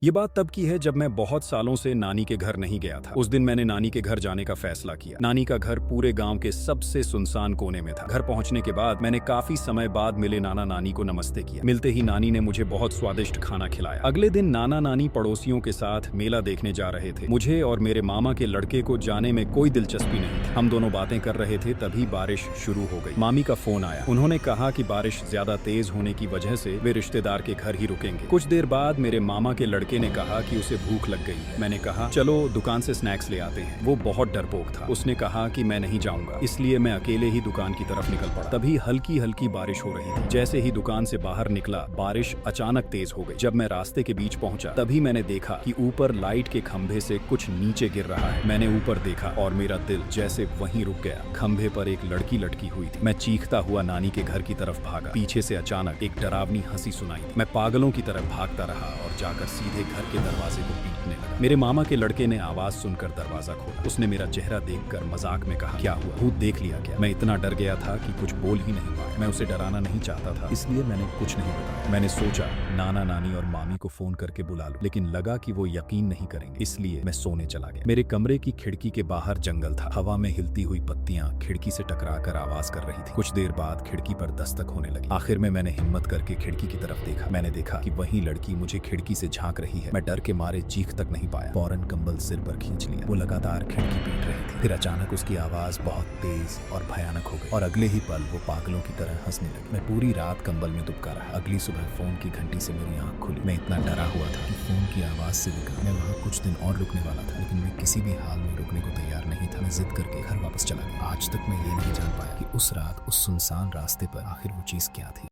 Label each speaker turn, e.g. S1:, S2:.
S1: ये बात तब की है जब मैं बहुत सालों से नानी के घर नहीं गया था। उस दिन मैंने नानी के घर जाने का फैसला किया। नानी का घर पूरे गांव के सबसे सुनसान कोने में था। घर पहुंचने के बाद मैंने काफी समय बाद मिले नाना नानी को नमस्ते किया। मिलते ही नानी ने मुझे बहुत स्वादिष्ट खाना खिलाया। अगले दिन नाना नानी पड़ोसियों के साथ मेला देखने जा रहे थे। मुझे और मेरे मामा के लड़के को जाने में कोई दिलचस्पी नहीं थी। हम दोनों बातें कर रहे थे, तभी बारिश शुरू हो गई। मामी का फोन आया। उन्होंने कहा कि बारिश ज्यादा तेज होने की वजह से वे रिश्तेदार के घर ही रुकेंगे। कुछ देर बाद मेरे मामा के लड़के ने कहा कि उसे भूख लग गई है। मैंने कहा चलो दुकान से स्नैक्स ले आते हैं। वो बहुत डरपोक था। उसने कहा कि मैं नहीं जाऊंगा, इसलिए मैं अकेले ही दुकान की तरफ निकल पड़ा। तभी हल्की हल्की बारिश हो रही थी। जैसे ही दुकान से बाहर निकला, बारिश अचानक तेज हो गई। जब मैं रास्ते के बीच पहुंचा, तभी मैंने देखा कि ऊपर लाइट के खंभे से कुछ नीचे गिर रहा है। मैंने ऊपर देखा और मेरा दिल जैसे वहीं रुक गया। खंभे पर एक लड़की लटकी हुई थी। मैं चीखता हुआ नानी के घर की तरफ भागा। पीछे से अचानक एक डरावनी हंसी सुनाई दी। मैं पागलों की तरफ भागता रहा और जाकर सीधे घर के दरवाजे को पीटने लगा। मेरे मामा के लड़के ने आवाज सुनकर दरवाजा खोला। उसने मेरा चेहरा देखकर मजाक में कहा, क्या हुआ, भूत देख लिया क्या? मैं इतना डर गया था कि कुछ बोल ही नहीं पाया। मैं उसे डराना नहीं चाहता था, इसलिए मैंने कुछ नहीं बताया। मैंने सोचा नाना नानी और मामी को फोन करके बुला लूं, लेकिन लगा कि वो यकीन नहीं करेंगे, इसलिए मैं सोने चला गया। मेरे कमरे की खिड़की के बाहर जंगल था। हवा में हिलती हुई पत्तियां खिड़की से टकराकर आवाज कर रही थी। कुछ देर बाद खिड़की पर दस्तक होने लगी। आखिर में मैंने हिम्मत करके खिड़की की तरफ देखा। मैंने देखा कि वही लड़की मुझे खिड़की से झांक रही है। मैं डर के मारे चीख तक नहीं पाया। फौरन कंबल सिर पर खींच लिया। वो लगातार खिड़की पीट रही थी। फिर अचानक उसकी आवाज बहुत तेज और भयानक हो गई और अगले ही पल वो पागलों की तरह हंसने लगी। मैं पूरी रात कंबल में दुबका रहा। अगली सुबह फोन की घंटी से मेरी आंख खुली। मैं इतना डरा हुआ था कि फोन की आवाज से दिखा। मैं वहाँ कुछ दिन और रुकने वाला था, लेकिन मैं किसी भी हाल में रुकने को तैयार नहीं था। मैं जिद करके घर वापस चला गया। आज तक मैं ये नहीं जान पाया कि उस रात उस सुनसान रास्ते पर आखिर वो चीज क्या थी।